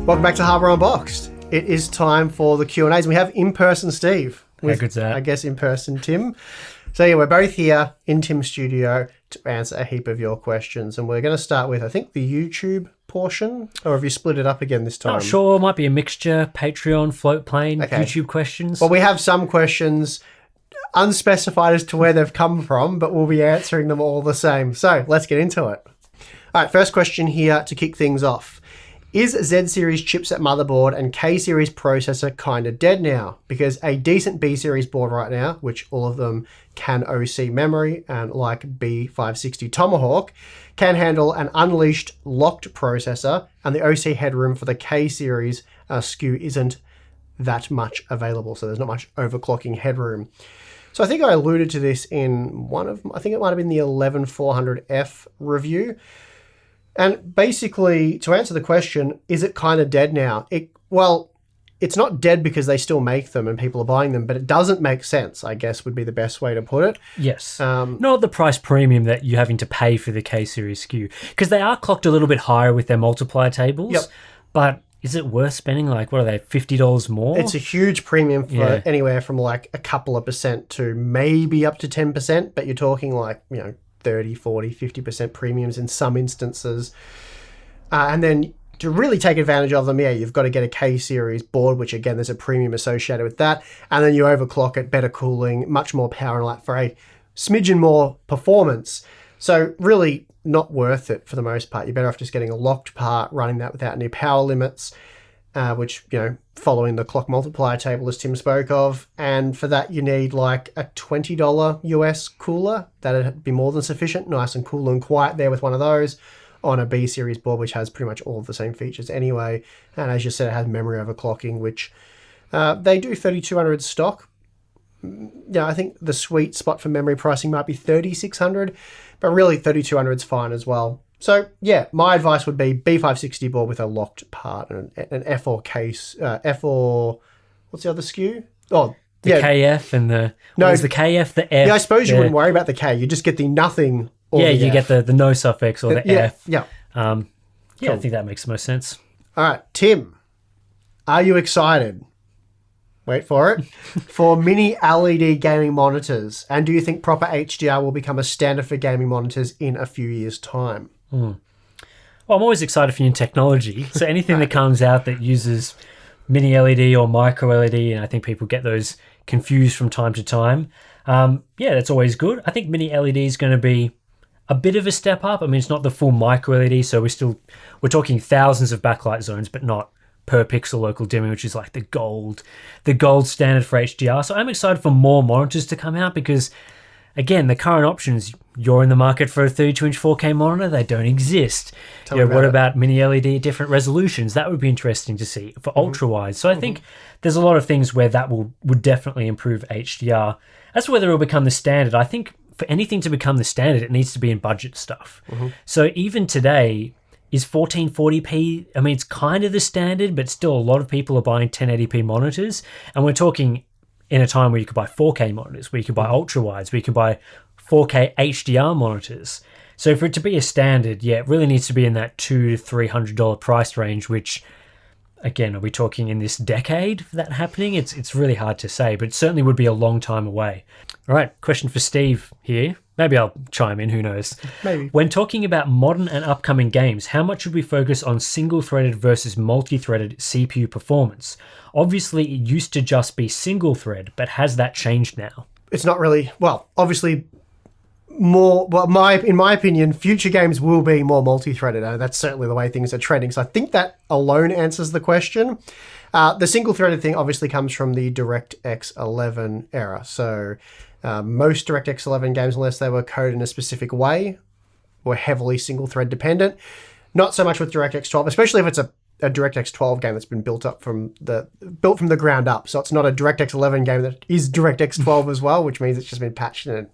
Welcome back to Hardware Unboxed. It is time for the Q&As. We have in-person Steve with, I guess, in-person Tim. So yeah, we're both here in Tim's studio to answer a heap of your questions. And we're going to start with, I think, the YouTube portion. Or have you split it up again this time? Not sure. Might be a mixture. Patreon, float plane, okay. YouTube questions. Well, we have some questions unspecified as to where they've come from, but we'll be answering them all the same. So let's get into it. All right, first question here to kick things off. Is Z-Series chipset motherboard and K-Series processor kind of dead now? Because a decent B-Series board right now, which all of them can OC memory and like B560 Tomahawk, can handle an unleashed locked processor, and the OC headroom for the K-Series SKU isn't that much available, so there's not much overclocking headroom. So I think I alluded to this in I think it might have been the 11400F review. And basically, to answer the question, is it kind of dead now? Well, it's not dead because they still make them and people are buying them, but it doesn't make sense, I guess, would be the best way to put it. Yes. Not the price premium that you're having to pay for the K-Series SKU, because they are clocked a little bit higher with their multiplier tables. Yep. But is it worth spending, like, what are they, $50 more? It's a huge premium for anywhere from like a couple of percent to maybe up to 10%, but you're talking like, 30, 40, 50% premiums in some instances. And then to really take advantage of them, you've got to get a K-Series board, which again, there's a premium associated with that. And then you overclock it, better cooling, much more power and for a smidgen more performance. So really not worth it for the most part. You're better off just getting a locked part, running that without any power limits, which, following the clock multiplier table as Tim spoke of. And for that, you need like a $20 US cooler. That'd be more than sufficient. Nice and cool and quiet there with one of those on a B-Series board, which has pretty much all of the same features anyway. And as you said, it has memory overclocking, which they do 3200 stock. I think the sweet spot for memory pricing might be 3600, but really 3200 is fine as well. So yeah, my advice would be B560 board with a locked part and an F4 case. F4, what's the other SKU? Oh, the KF and the... No, is the KF, the F? Yeah, I suppose you wouldn't worry about the K. You just get the nothing or the you F. get the no suffix or the F. Yeah. Cool. I think that makes the most sense. All right, Tim, are you excited? Wait for it. For mini LED gaming monitors. And do you think proper HDR will become a standard for gaming monitors in a few years' time? Well, I'm always excited for new technology. So anything that comes out that uses mini LED or micro LED, and I think people get those confused from time to time. That's always good. I think mini LED is going to be a bit of a step up. I mean, it's not the full micro LED, so we're talking thousands of backlight zones, but not per pixel local dimming, which is like the gold standard for HDR. So I'm excited for more monitors to come out because, again, the current options, you're in the market for a 32-inch 4K monitor, they don't exist. What about mini LED at different resolutions? That would be interesting to see for ultra-wide. So I think there's a lot of things where that would definitely improve HDR. As for whether it will become the standard, I think for anything to become the standard, it needs to be in budget stuff. So even today, is 1440p, I mean, it's kind of the standard, but still a lot of people are buying 1080p monitors. And we're talking in a time where you could buy 4K monitors, where you could buy ultra-wides, where you could buy 4K HDR monitors. So for it to be a standard, it really needs to be in that $200 to $300 price range, which, again, are we talking in this decade for that happening? It's really hard to say, but it certainly would be a long time away. All right, question for Steve here. Maybe I'll chime in, who knows? Maybe. When talking about modern and upcoming games, how much should we focus on single-threaded versus multi-threaded CPU performance? Obviously, it used to just be single-thread, but has that changed now? It's not really, obviously more, in my opinion, future games will be more multi-threaded. That's certainly the way things are trending. So I think that alone answers the question. The single-threaded thing obviously comes from the DirectX 11 era. So most DirectX 11 games, unless they were coded in a specific way, were heavily single-thread dependent. Not so much with DirectX 12, especially if it's a DirectX 12 game that's been built from the ground up. So it's not a DirectX 11 game that is DirectX 12 as well, which means it's just been patched and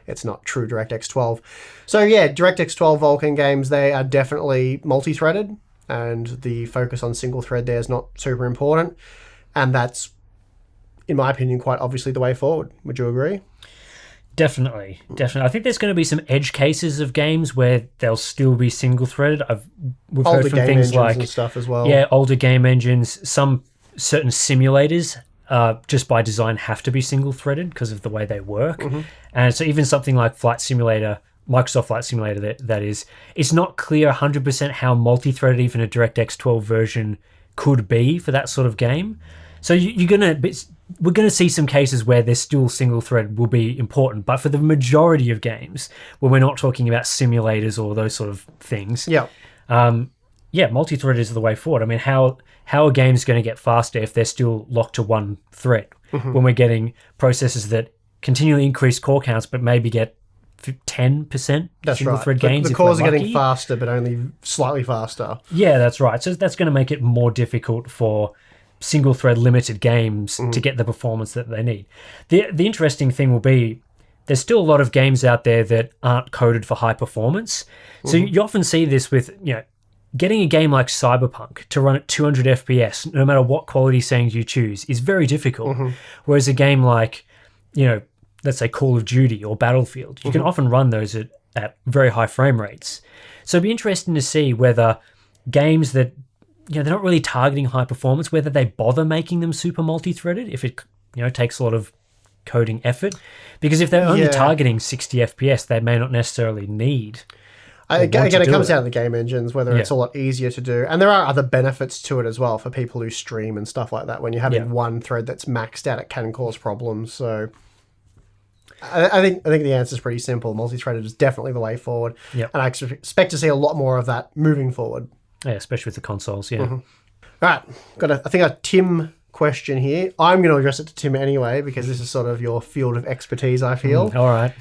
it's not true DirectX 12. So yeah, DirectX 12 Vulkan games, they are definitely multi-threaded, and the focus on single thread there is not super important. And that's, in my opinion, quite obviously the way forward. Would you agree? Definitely. I think there's going to be some edge cases of games where they'll still be single-threaded. we've older heard from game things engines like and stuff as well. Yeah, older game engines, some certain simulators just by design have to be single-threaded because of the way they work. And so even something like Microsoft Flight Simulator, that is, it's not clear 100% how multi-threaded even a DirectX 12 version could be for that sort of game. So we're gonna see some cases where there's still single-thread will be important, but for the majority of games, when we're not talking about simulators or those sort of things, multi-thread is the way forward. I mean, how are games going to get faster if they're still locked to one thread when we're getting processors that continually increase core counts but maybe get 10% single-thread games? The cores are getting faster, but only slightly faster. Yeah, that's right. So that's going to make it more difficult for single-thread limited games to get the performance that they need. The interesting thing will be there's still a lot of games out there that aren't coded for high performance. So you often see this with, getting a game like Cyberpunk to run at 200 FPS, no matter what quality settings you choose, is very difficult. Whereas a game like, let's say Call of Duty or Battlefield, you can often run those at very high frame rates. So it'd be interesting to see whether games that, they're not really targeting high performance, whether they bother making them super multi-threaded, if it, takes a lot of coding effort. Because if they're only targeting 60 FPS, they may not necessarily need. Again, it comes down to the game engines, whether it's a lot easier to do. And there are other benefits to it as well for people who stream and stuff like that. When you're having one thread that's maxed out, it can cause problems. So I think the answer is pretty simple. Multi-threaded is definitely the way forward. And I expect to see a lot more of that moving forward. Yeah, especially with the consoles, All right, I think a Tim question here. I'm going to address it to Tim anyway, because this is sort of your field of expertise, I feel. All right.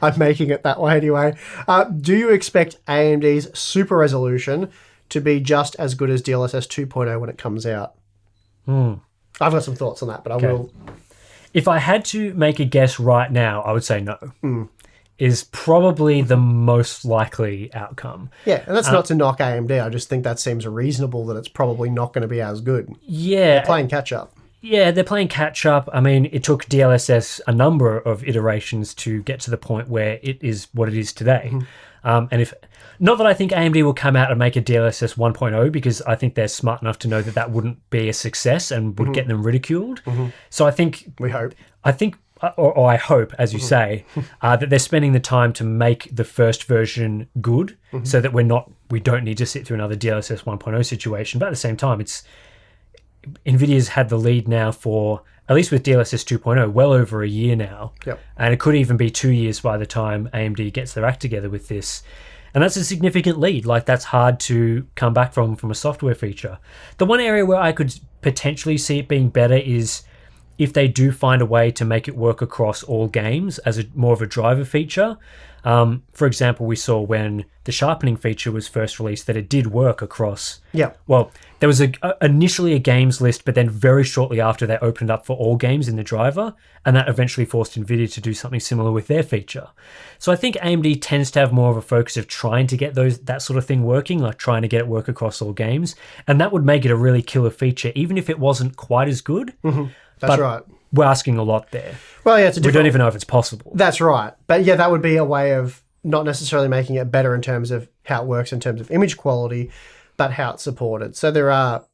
I'm making it that way anyway. Do you expect AMD's super resolution to be just as good as DLSS 2.0 when it comes out? I've got some thoughts on that, but I will... If I had to make a guess right now, I would say no. Is probably the most likely outcome. Yeah, and that's not to knock AMD. I just think that seems reasonable that it's probably not going to be as good. Yeah. They're playing catch-up. Yeah, they're playing catch-up. I mean, it took DLSS a number of iterations to get to the point where it is what it is today. And not that I think AMD will come out and make a DLSS 1.0, because I think they're smart enough to know that that wouldn't be a success and would get them ridiculed. So I think... We hope. Or I hope, as you say, that they're spending the time to make the first version good, so that we don't need to sit through another DLSS 1.0 situation. But at the same time, Nvidia's had the lead now for, at least with DLSS 2.0, well over a year now. And it could even be 2 years by the time AMD gets their act together with this. And that's a significant lead. Like, that's hard to come back from a software feature. The one area where I could potentially see it being better is if they do find a way to make it work across all games as more of a driver feature. For example, we saw when the sharpening feature was first released that it did work across. Well, there was initially a games list, but then very shortly after they opened up for all games in the driver, and that eventually forced Nvidia to do something similar with their feature. So I think AMD tends to have more of a focus of trying to get that sort of thing working, like trying to get it work across all games, and that would make it a really killer feature, even if it wasn't quite as good. That's right. We're asking a lot there. Well, yeah, we don't even know if it's possible. That's right. But yeah, that would be a way of not necessarily making it better in terms of how it works in terms of image quality, but how it's supported. So there are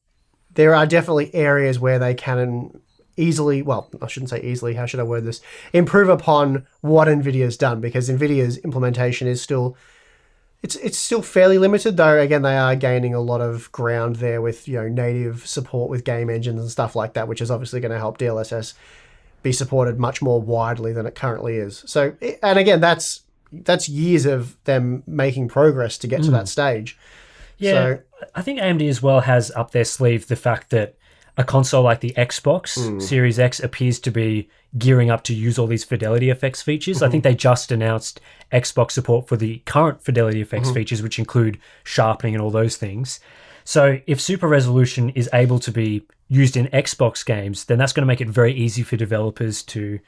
definitely areas where they can easily, well, I shouldn't say easily, how should I word this? Improve upon what NVIDIA's done, because NVIDIA's implementation is still... It's still fairly limited, though. Again, they are gaining a lot of ground there with native support with game engines and stuff like that, which is obviously going to help DLSS be supported much more widely than it currently is. So, and again, that's years of them making progress to get to that stage. Yeah, so, I think AMD as well has up their sleeve the fact that a console like the Xbox Series X appears to be gearing up to use all these fidelity effects features. I think they just announced Xbox support for the current fidelity effects features, which include sharpening and all those things. So if super resolution is able to be used in Xbox games, then that's going to make it very easy for developers to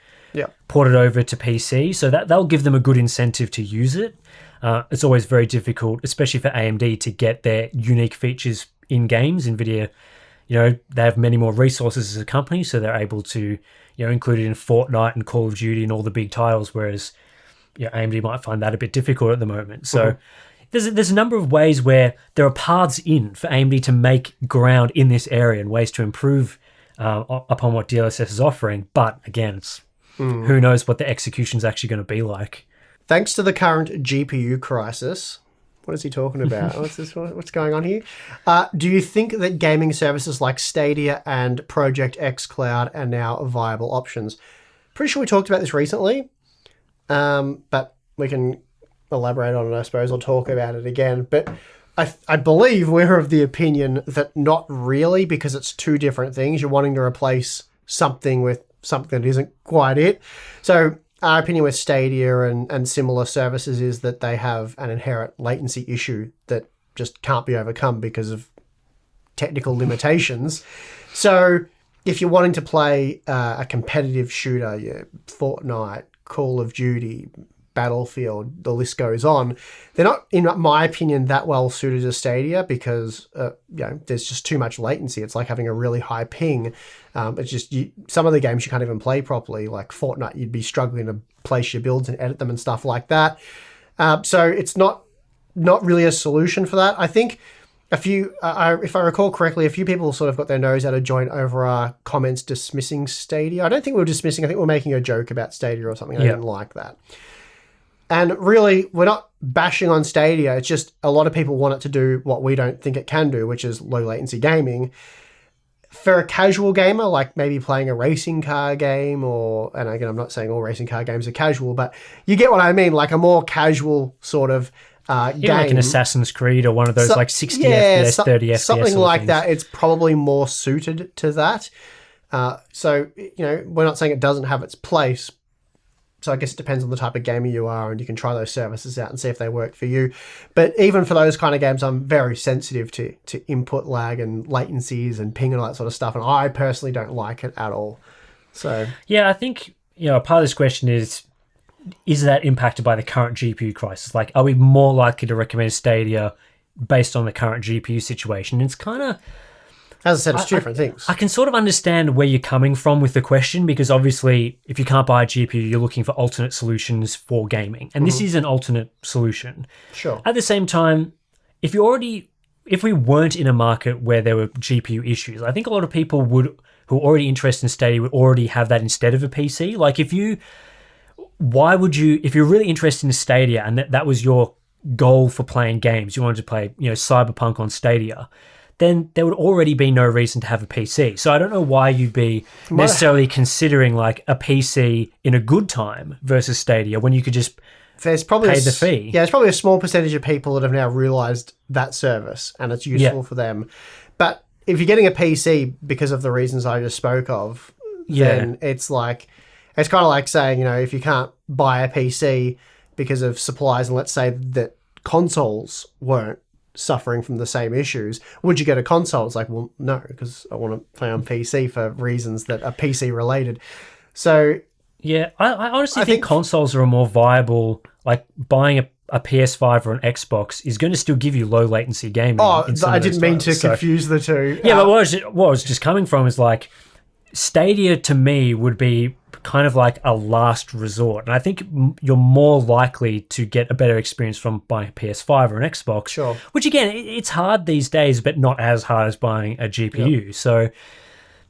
port it over to PC. So that'll give them a good incentive to use it. It's always very difficult, especially for AMD, to get their unique features in games. NVIDIA, they have many more resources as a company, so they're able to, include it in Fortnite and Call of Duty and all the big titles, whereas AMD might find that a bit difficult at the moment. So there's a number of ways where there are paths in for AMD to make ground in this area and ways to improve upon what DLSS is offering. But again, it's who knows what the execution is actually going to be like. Thanks to the current GPU crisis, what is he talking about? What's going on here? Do you think that gaming services like Stadia and Project XCloud are now viable options? Pretty sure we talked about this recently, but we can elaborate on it, I suppose. I'll talk about it again. But I believe we're of the opinion that not really, because it's two different things. You're wanting to replace something with something that isn't quite it. So our opinion with Stadia and similar services is that they have an inherent latency issue that just can't be overcome because of technical limitations. So if you're wanting to play a competitive shooter, Fortnite, Call of Duty, Battlefield, the list goes on, they're not, in my opinion, that well suited to Stadia because there's just too much latency. It's like having a really high ping. It's just some of the games you can't even play properly. Like Fortnite, you'd be struggling to place your builds and edit them and stuff like that. So it's not really a solution for that. I think if I recall correctly, a few people sort of got their nose out of joint over our comments dismissing Stadia. I don't think we were dismissing. I think we were making a joke about Stadia or something. I didn't like that. And really, we're not bashing on Stadia. It's just a lot of people want it to do what we don't think it can do, which is low latency gaming. For a casual gamer, like maybe playing a racing car game and again, I'm not saying all racing car games are casual, but you get what I mean, like a more casual sort of game. Like an Assassin's Creed or one of those 60 FPS, 30 FPS. Something like that. It's probably more suited to that. So, we're not saying it doesn't have its place. So I guess it depends on the type of gamer you are, and you can try those services out and see if they work for you. But even for those kind of games, I'm very sensitive to input lag and latencies and ping and all that sort of stuff. And I personally don't like it at all. So yeah, I think part of this question is that impacted by the current GPU crisis? Like, are we more likely to recommend Stadia based on the current GPU situation? It's kind of, as I said, it's two different things. I can sort of understand where you're coming from with the question, because obviously if you can't buy a GPU, you're looking for alternate solutions for gaming. And this is an alternate solution. Sure. At the same time, if we weren't in a market where there were GPU issues, I think a lot of people who are already interested in Stadia would already have that instead of a PC. Like if you're really interested in Stadia and that was your goal for playing games, you wanted to play, Cyberpunk on Stadia, then there would already be no reason to have a PC. So I don't know why you'd be necessarily considering like a PC in a good time versus Stadia when you could just pay the fee. Yeah, there's probably a small percentage of people that have now realised that service and it's useful for them. But if you're getting a PC because of the reasons I just spoke of, then it's kind of like saying, if you can't buy a PC because of supplies, and let's say that consoles weren't suffering from the same issues, would you get a console? It's like, well, no, because I want to play on PC for reasons that are PC related. So yeah, I honestly think consoles are a more viable, like buying a PS5 or an Xbox is going to still give you low latency gaming. I didn't mean to confuse the two. Yeah, but what I was just coming from is like Stadia to me would be kind of like a last resort. And I think you're more likely to get a better experience from buying a PS5 or an Xbox. Sure. Which again, it's hard these days, but not as hard as buying a GPU. Yep. So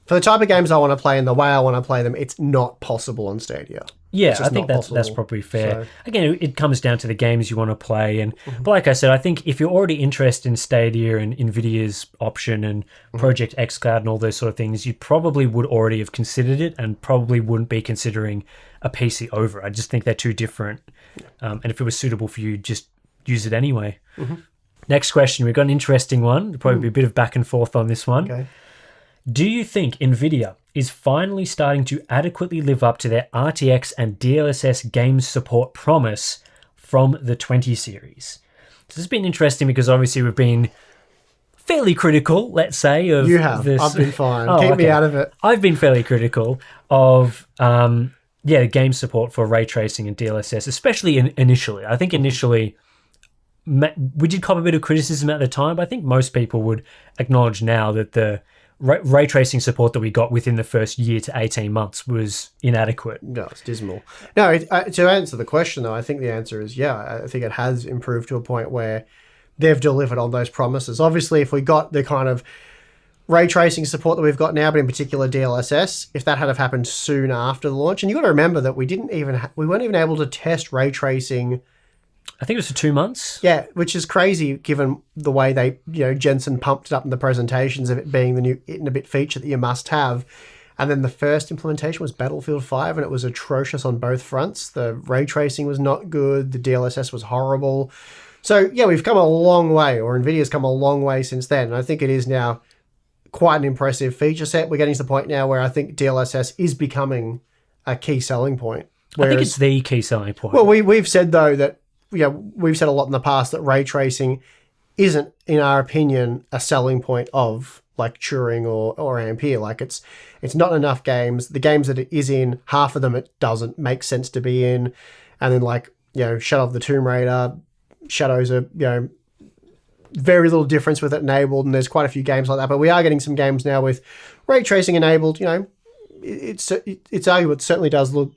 for the type of games I want to play and the way I want to play them, it's not possible on Stadia. Yeah, I think that's probably fair. So, again, it comes down to the games you want to play. But like I said, I think if you're already interested in Stadia and Nvidia's option and Project XCloud and all those sort of things, you probably would already have considered it and probably wouldn't be considering a PC over. I just think they're too different. And if it was suitable for you, just use it anyway. Next question. We've got an interesting one. There'll probably be a bit of back and forth on this one. Okay. Do you think Nvidia is finally starting to adequately live up to their RTX and DLSS game support promise from the 20 series? This has been interesting because obviously we've been fairly critical, let's say, of You have. this. I've been fine. Keep me out of it. I've been fairly critical of game support for ray tracing and DLSS, especially initially. I think initially we did cop a bit of criticism at the time, but I think most people would acknowledge now that the ray tracing support that we got within the first year to 18 months was inadequate. No, it's dismal. No, to answer the question, though, I think the answer is yeah. I think it has improved to a point where they've delivered on those promises. Obviously, if we got the kind of ray tracing support that we've got now, but in particular DLSS, if that had have happened soon after the launch, and you got to remember that we weren't even able to test ray tracing. I think it was for 2 months. Yeah, which is crazy given the way they, Jensen pumped it up in the presentations of it being the new it in a bit feature that you must have. And then the first implementation was Battlefield 5, and it was atrocious on both fronts. The ray tracing was not good. The DLSS was horrible. So, yeah, we've come a long way, or NVIDIA's come a long way since then. And I think it is now quite an impressive feature set. We're getting to the point now where I think DLSS is becoming a key selling point. I think it's the key selling point. Well, we've said, though, that we've said a lot in the past that ray tracing isn't, in our opinion, a selling point of like Turing or Ampere. Like it's not enough games. The games that it is in, half of them it doesn't make sense to be in. And then Shadow of the Tomb Raider, Shadows are, very little difference with it enabled, and there's quite a few games like that. But we are getting some games now with ray tracing enabled. It's arguable. It certainly does look,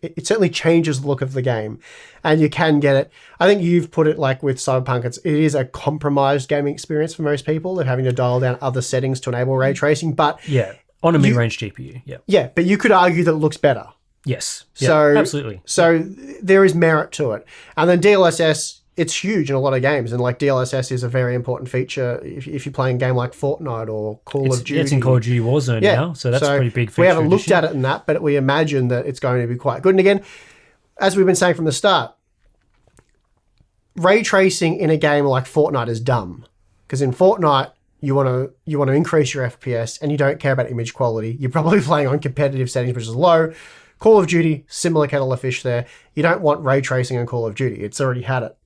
it certainly changes the look of the game, and you can get it. I think you've put it like with Cyberpunk, it is a compromised gaming experience for most people. They're having to dial down other settings to enable ray tracing, but yeah, on a mid-range GPU, yeah. Yeah, but you could argue that it looks better. Yes. So absolutely. So there is merit to it. And then DLSS, it's huge in a lot of games, and like DLSS is a very important feature if you're playing a game like Fortnite or Call of Duty. It's in Call of Duty Warzone now, so that's a pretty big feature. We haven't looked at it in that, but we imagine that it's going to be quite good. And again, as we've been saying from the start, ray tracing in a game like Fortnite is dumb, because in Fortnite you want to increase your FPS and you don't care about image quality. You're probably playing on competitive settings, which is low. Call of Duty, similar kettle of fish there. You don't want ray tracing on Call of Duty. It's already had it.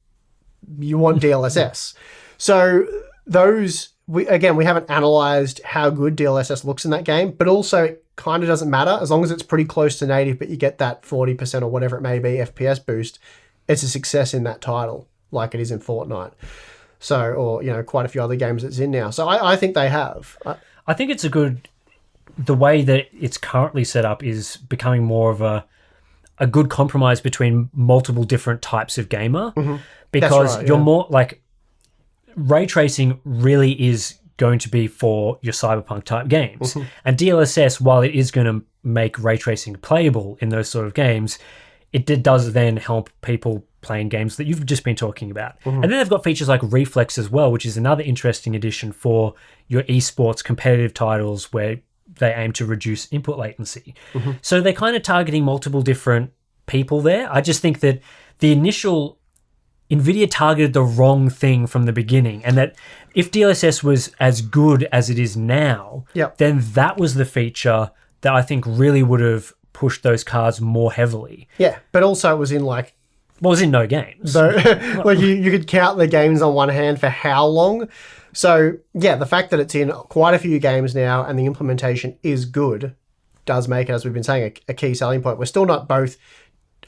You want DLSS. So we haven't analyzed how good DLSS looks in that game, but also it kind of doesn't matter as long as it's pretty close to native, but you get that 40% or whatever it may be FPS boost. It's a success in that title, like it is in Fortnite. So, or quite a few other games it's in now. So I think they have. I think it's the way that it's currently set up is becoming more of a good compromise between multiple different types of gamer. Mm-hmm. Because you're more like ray tracing really is going to be for your cyberpunk type games. Mm-hmm. And DLSS, while it is going to make ray tracing playable in those sort of games, it does then help people playing games that you've just been talking about. Mm-hmm. And then they've got features like Reflex as well, which is another interesting addition for your esports competitive titles where they aim to reduce input latency. Mm-hmm. So they're kind of targeting multiple different people there. I just think that the initial NVIDIA targeted the wrong thing from the beginning, and that if DLSS was as good as it is now, then that was the feature that I think really would have pushed those cards more heavily. Yeah, but also it was in it was in no games. So you could count the games on one hand for how long. So yeah, the fact that it's in quite a few games now and the implementation is good does make it, as we've been saying, a key selling point. We're still not both.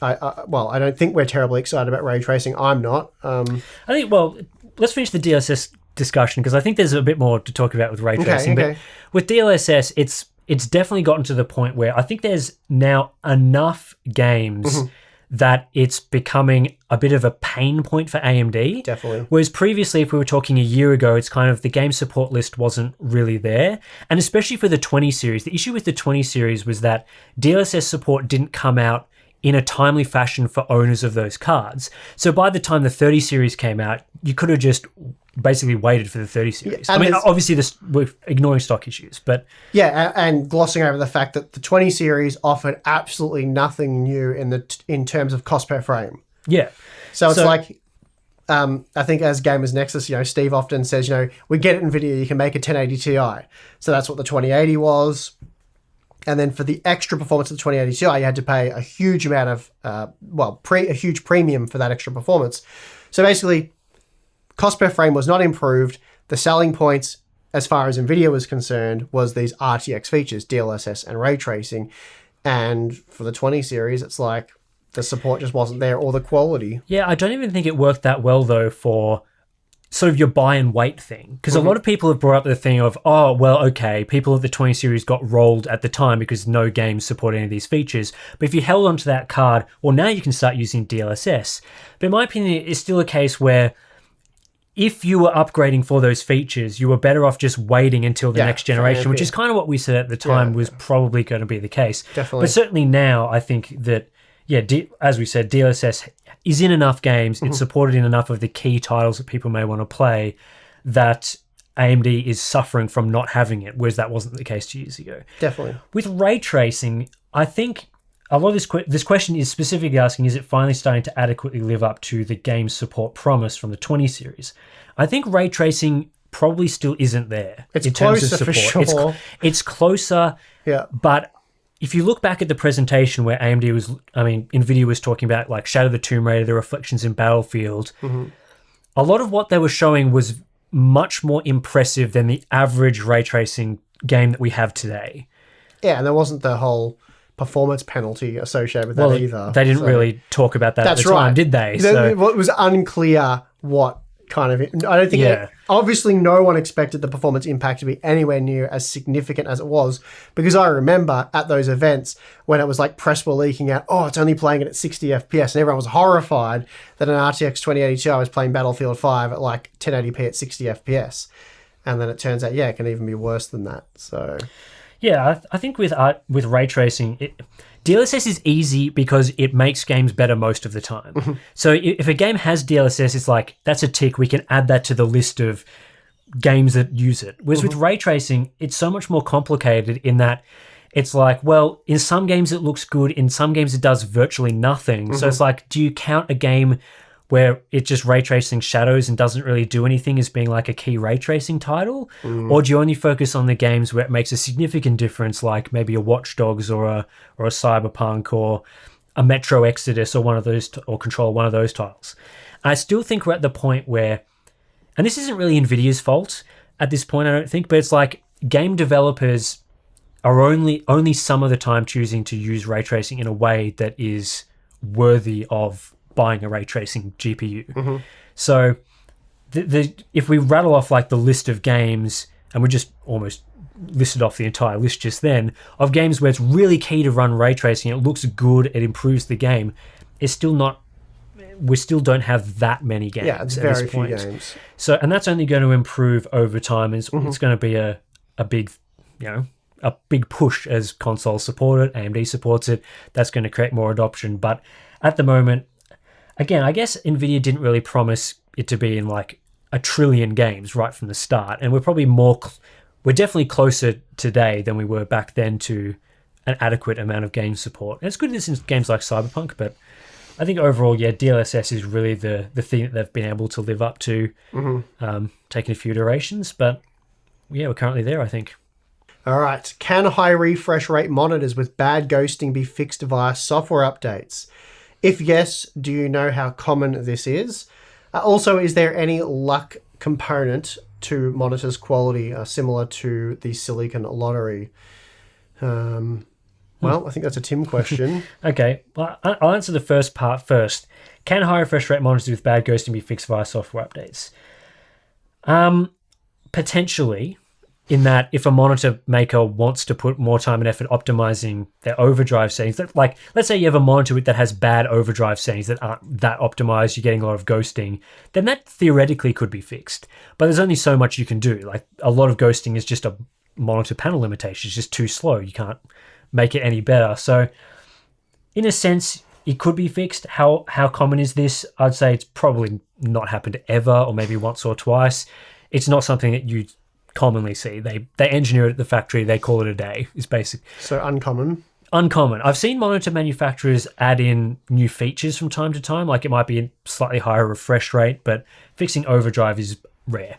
I don't think we're terribly excited about ray tracing. I'm not. Let's finish the DLSS discussion, because I think there's a bit more to talk about with ray tracing. Okay. But with DLSS, it's definitely gotten to the point where I think there's now enough games that it's becoming a bit of a pain point for AMD. Definitely. Whereas previously, if we were talking a year ago, it's kind of the game support list wasn't really there. And especially for the 20 series, the issue with the 20 series was that DLSS support didn't come out in a timely fashion for owners of those cards. So by the time the 30 series came out, you could have just basically waited for the 30 series. I mean, obviously we're ignoring stock issues, but... Yeah, and glossing over the fact that the 20 series offered absolutely nothing new in terms of cost per frame. Yeah. So it's like... I think as Gamers Nexus, Steve often says, we get it NVIDIA, you can make a 1080 Ti. So that's what the 2080 was. And then for the extra performance of the 2080 Ti, you had to pay a huge amount of, a huge premium for that extra performance. So basically, cost per frame was not improved. The selling points, as far as NVIDIA was concerned, was these RTX features, DLSS and ray tracing. And for the 20 series, it's like the support just wasn't there, or the quality. Yeah, I don't even think it worked that well, though, for sort of your buy and wait thing. Because a lot of people have brought up the thing of, oh, well, okay, people of the 20 series got rolled at the time because no games support any of these features. But if you held onto that card, well, now you can start using DLSS. But in my opinion, it's still a case where if you were upgrading for those features, you were better off just waiting until the next generation, which is kind of what we said at the time was probably going to be the case. Definitely. But certainly now, I think that, as we said, DLSS is in enough games, it's supported in enough of the key titles that people may want to play, that AMD is suffering from not having it, whereas that wasn't the case 2 years ago. Definitely. With ray tracing, I think a lot of this question is specifically asking, is it finally starting to adequately live up to the game support promise from the 20 series? I think ray tracing probably still isn't there. It's in terms of closer for support. sure. It's closer, but if you look back at the presentation where Nvidia was talking about like Shadow of the Tomb Raider, the reflections in Battlefield, a lot of what they were showing was much more impressive than the average ray tracing game that we have today. Yeah, and there wasn't the whole performance penalty associated with that either. They didn't really talk about that at the time, did they? It was unclear what kind of... I don't think... Obviously, no one expected the performance impact to be anywhere near as significant as it was, because I remember at those events when it was like press were leaking out, oh, it's only playing it at 60 FPS, and everyone was horrified that an RTX 2080 Ti was playing Battlefield 5 at like 1080p at 60 FPS. And then it turns out, it can even be worse than that. So... Yeah, I think with ray tracing, DLSS is easy because it makes games better most of the time. So if a game has DLSS, it's like, that's a tick. We can add that to the list of games that use it. Whereas with ray tracing, it's so much more complicated in that it's like, well, in some games it looks good. In some games it does virtually nothing. So it's like, do you count a game where it just ray tracing shadows and doesn't really do anything as being like a key ray tracing title? Or do you only focus on the games where it makes a significant difference, like maybe a Watch Dogs or a Cyberpunk or a Metro Exodus or one of those, or Control, one of those titles? I still think we're at the point where, and this isn't really Nvidia's fault at this point, I don't think, but it's like game developers are only some of the time choosing to use ray tracing in a way that is worthy of buying a ray tracing GPU. So if we rattle off like the list of games, and we just almost listed off the entire list just then, of games where it's really key to run ray tracing, it looks good, it improves the game, it's still not, we still don't have that many games. Yeah, it's very few games. So, and that's only going to improve over time. It's going to be a big, a big push as consoles support it, AMD supports it. That's going to create more adoption. But at the moment, again, I guess Nvidia didn't really promise it to be in like a trillion games right from the start, and we're probably we're definitely closer today than we were back then to an adequate amount of game support. And it's good in games like Cyberpunk, but I think overall, DLSS is really the thing that they've been able to live up to, taking a few iterations, but we're currently there, I think. All right. Can high refresh rate monitors with bad ghosting be fixed via software updates? If yes, do you know how common this is? Also, is there any luck component to monitors' quality similar to the silicon lottery? Well, I think that's a Tim question. Okay, well, I'll answer the first part first. Can high refresh rate monitors with bad ghosting be fixed via software updates? Potentially, in that if a monitor maker wants to put more time and effort optimizing their overdrive settings, like let's say you have a monitor that has bad overdrive settings that aren't that optimized, you're getting a lot of ghosting, then that theoretically could be fixed. But there's only so much you can do. Like a lot of ghosting is just a monitor panel limitation. It's just too slow. You can't make it any better. So in a sense, it could be fixed. How common is this? I'd say it's probably not happened ever, or maybe once or twice. It's not something that you commonly see. They engineer it at the factory, they call it a day, is basic. So uncommon. I've seen monitor manufacturers add in new features from time to time, like it might be a slightly higher refresh rate, but fixing overdrive is rare.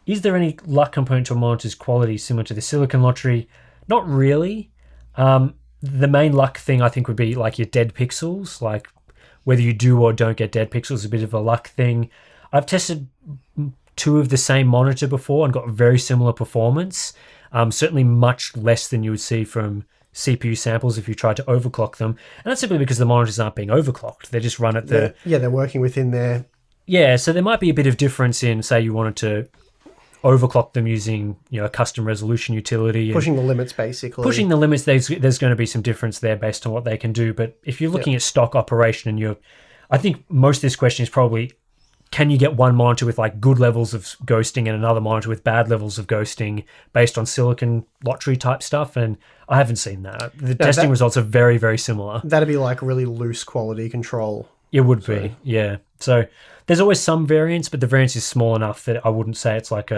Is there any luck component to a monitor's quality similar to the silicon lottery? Not really. The main luck thing I think would be like your dead pixels, like whether you do or don't get dead pixels is a bit of a luck thing. I've tested two of the same monitor before and got very similar performance. Certainly much less than you would see from CPU samples if you tried to overclock them. And that's simply because the monitors aren't being overclocked. They just run at the... they're working within their Yeah, so there might be a bit of difference in, say, you wanted to overclock them using, a custom resolution utility. Pushing the limits, basically. Pushing the limits, there's going to be some difference there based on what they can do. But if you're looking at stock operation and I think most of this question is probably, can you get one monitor with like good levels of ghosting and another monitor with bad levels of ghosting based on silicon lottery type stuff? And I haven't seen that. The testing results are very, very similar. That'd be like really loose quality control. It would be, yeah. So there's always some variance, but the variance is small enough that I wouldn't say it's like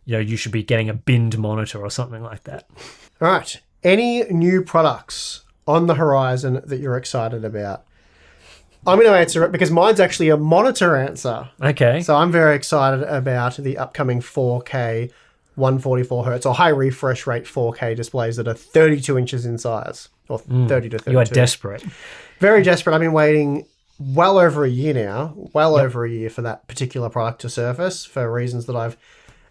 you should be getting a binned monitor or something like that. All right. Any new products on the horizon that you're excited about? I'm going to answer it because mine's actually a monitor answer. Okay. So I'm very excited about the upcoming 4K 144 hertz or high refresh rate 4K displays that are 32 inches in size, or 30 to 32. You are desperate. Very desperate. I've been waiting well over a year now, over a year for that particular product to surface for reasons that I've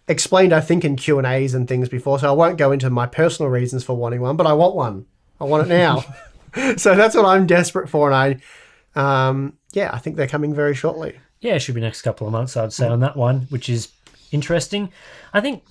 explained, I think, in Q&As and things before. So I won't go into my personal reasons for wanting one, but I want one. I want it now. So that's what I'm desperate for. And I think they're coming very shortly. Yeah, it should be next couple of months, I'd say, on that one, which is interesting. I think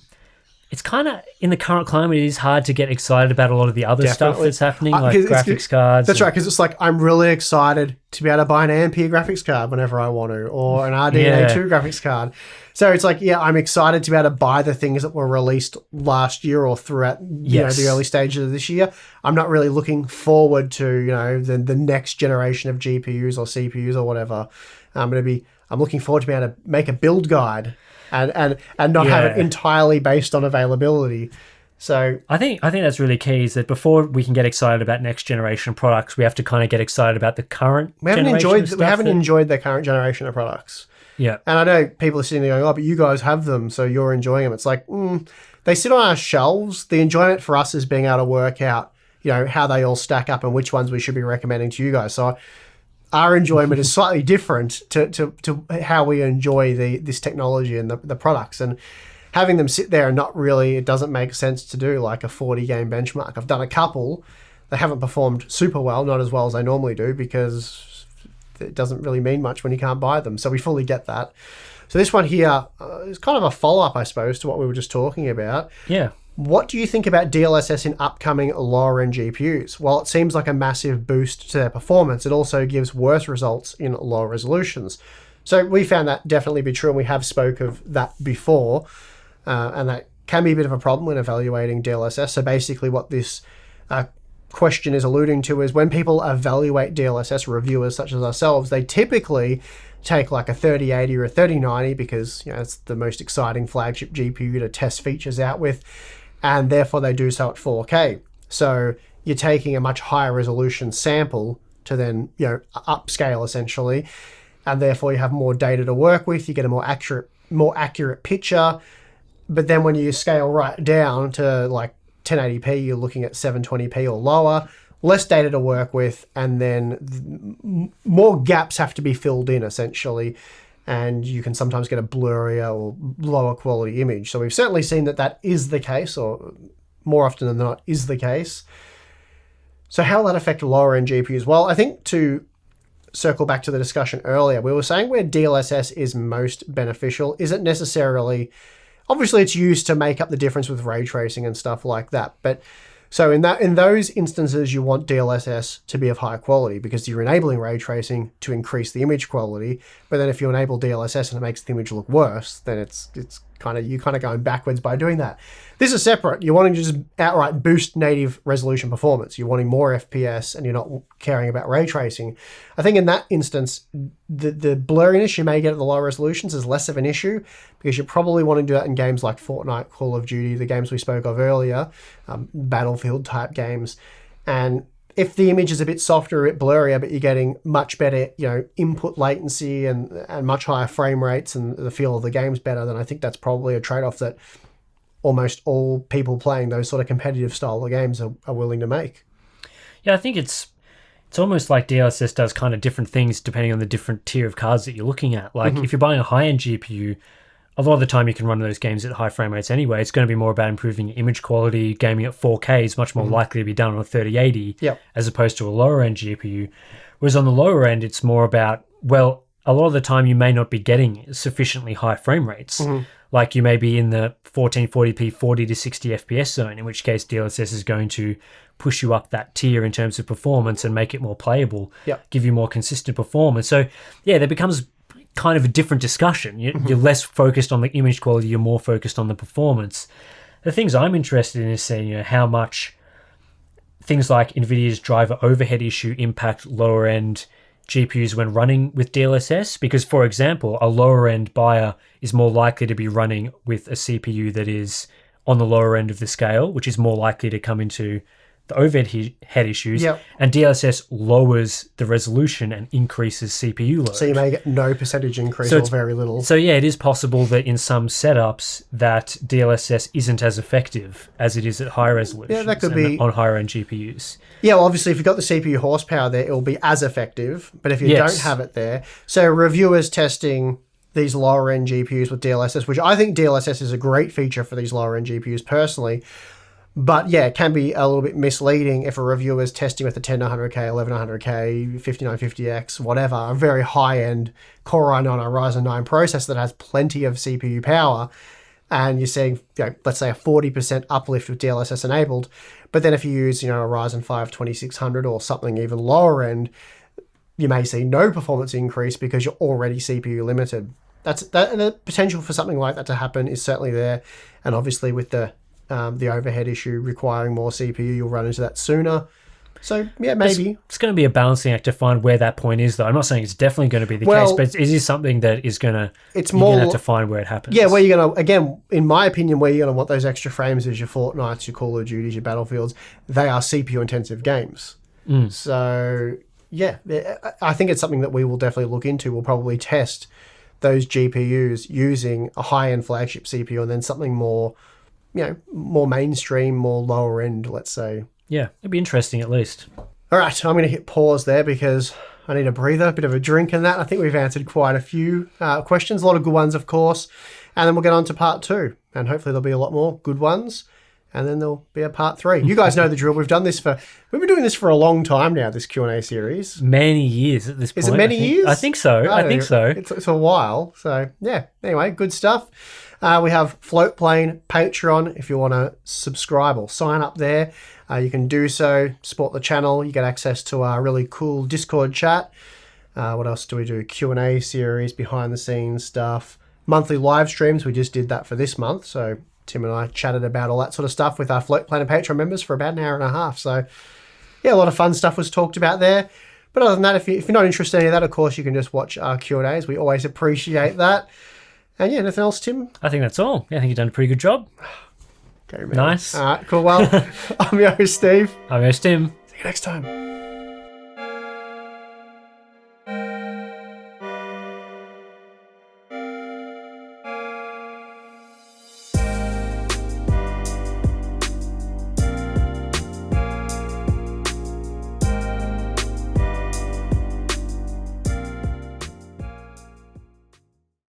it's kind of, in the current climate, it is hard to get excited about a lot of the other stuff that's happening, like graphics cards. That's right, because it's like I'm really excited to be able to buy an Ampere graphics card whenever I want to, or an RDNA 2 graphics card. So it's like, I'm excited to be able to buy the things that were released last year or throughout the early stages of this year. I'm not really looking forward to the next generation of GPUs or CPUs or whatever. I'm looking forward to be able to make a build guide and not have it entirely based on availability. So I think that's really key, is that before we can get excited about next generation products, we have to kind of get excited about the current generation. We haven't enjoyed the current generation of products. Yeah. And I know people are sitting there going, oh, but you guys have them, so you're enjoying them. It's like, they sit on our shelves. The enjoyment for us is being able to work out, how they all stack up and which ones we should be recommending to you guys. So our enjoyment is slightly different to how we enjoy this technology and the products. And having them sit there and it doesn't make sense to do like a 40 game benchmark. I've done a couple. They haven't performed super well, not as well as they normally do, because it doesn't really mean much when you can't buy them. So we fully get that. So this one here is kind of a follow-up, I suppose, to what we were just talking about. Yeah. What do you think about DLSS in upcoming lower-end GPUs? While it seems like a massive boost to their performance, it also gives worse results in lower resolutions. So we found that definitely be true, and we have spoke of that before, and that can be a bit of a problem when evaluating DLSS. So basically what this question is alluding to is when people evaluate DLSS, reviewers such as ourselves, they typically take like a 3080 or a 3090 because it's the most exciting flagship GPU to test features out with, and therefore they do so at 4K. So you're taking a much higher resolution sample to then upscale essentially, and therefore you have more data to work with. You get a more accurate picture. But then when you scale right down to like 1080p, you're looking at 720p or lower, less data to work with, and then more gaps have to be filled in essentially, and you can sometimes get a blurrier or lower quality image. So we've certainly seen that is the case, or more often than not is the case. So how will that affect lower end GPUs? Well, I think to circle back to the discussion earlier, we were saying where DLSS is most beneficial isn't necessarily, obviously it's used to make up the difference with ray tracing and stuff like that, but so in those instances you want DLSS to be of high quality because you're enabling ray tracing to increase the image quality. But then if you enable DLSS and it makes the image look worse, then it's kind of going backwards by doing that. This is separate. You're wanting to just outright boost native resolution performance. You're wanting more FPS and you're not caring about ray tracing. I think in that instance, the blurriness you may get at the lower resolutions is less of an issue because you're probably wanting to do that in games like Fortnite, Call of Duty, the games we spoke of earlier, Battlefield type games. And if the image is a bit softer, a bit blurrier, but you're getting much better, input latency and much higher frame rates and the feel of the game's better, then I think that's probably a trade-off that almost all people playing those sort of competitive style of games are willing to make. Yeah, I think it's almost like DLSS does kind of different things depending on the different tier of cards that you're looking at. Like if you're buying a high-end GPU, a lot of the time you can run those games at high frame rates anyway. It's going to be more about improving image quality. Gaming at 4K is much more likely to be done on a 3080 as opposed to a lower end GPU. Whereas on the lower end, it's more about, well, a lot of the time you may not be getting sufficiently high frame rates. Like you may be in the 1440p 40 to 60 FPS zone, in which case DLSS is going to push you up that tier in terms of performance and make it more playable, give you more consistent performance. So yeah, there becomes kind of a different discussion. You're less focused on the image quality, you're more focused on the performance. The things I'm interested in is seeing, how much things like Nvidia's driver overhead issue impact lower end GPUs when running with DLSS, because for example, a lower end buyer is more likely to be running with a CPU that is on the lower end of the scale, which is more likely to come into the overhead issues, and DLSS lowers the resolution and increases CPU load. So you may get no percentage increase or very little. So yeah, it is possible that in some setups that DLSS isn't as effective as it is at high resolution. Yeah, that could be on higher end GPUs. Yeah, well, obviously if you've got the CPU horsepower there, it will be as effective. But if you don't have it there, so reviewers testing these lower end GPUs with DLSS, which I think DLSS is a great feature for these lower end GPUs personally. But yeah, it can be a little bit misleading if a reviewer is testing with a 10900K, 1100K, 5950X, whatever, a very high-end Core i9 or Ryzen 9 processor that has plenty of CPU power, and you're seeing, let's say a 40% uplift with DLSS enabled. But then if you use, a Ryzen 5 2600 or something even lower end, you may see no performance increase because you're already CPU limited. The potential for something like that to happen is certainly there, and obviously with the overhead issue requiring more CPU, you'll run into that sooner. So yeah, maybe it's going to be a balancing act to find where that point is, though. I'm not saying it's definitely going to be the case, but it is something that is going to. You're going to have to find where it happens. Yeah, where you're going to, again, in my opinion, where you're going to want those extra frames is your Fortnites, your Call of Duties, your Battlefields. They are CPU intensive games. So yeah, I think it's something that we will definitely look into. We'll probably test those GPUs using a high-end flagship CPU and then something more. More mainstream, more lower end, let's say. Yeah, it'd be interesting at least. All right, I'm going to hit pause there because I need a breather, a bit of a drink and that. I think we've answered quite a few questions, a lot of good ones, of course. And then we'll get on to part 2. And hopefully there'll be a lot more good ones. And then there'll be a part 3. You guys know the drill. We've been doing this for a long time now, this Q&A series. Many years at this point. Is it many years? I think so. I think so. It's a while. So yeah, anyway, good stuff. We have Floatplane Patreon. If you want to subscribe or sign up there, you can do so. Support the channel. You get access to our really cool Discord chat. What else do we do? Q&A series, behind the scenes stuff. Monthly live streams. We just did that for this month. So Tim and I chatted about all that sort of stuff with our Floatplane and Patreon members for about an hour and a half. So yeah, a lot of fun stuff was talked about there. But other than that, if you're not interested in any of that, of course, you can just watch our Q&As. We always appreciate that. And yeah, anything else, Tim? I think that's all. Yeah, I think you've done a pretty good job. Okay, man. Nice. All right, cool. Well, I'm your host, Steve. I'm your host, Tim. See you next time.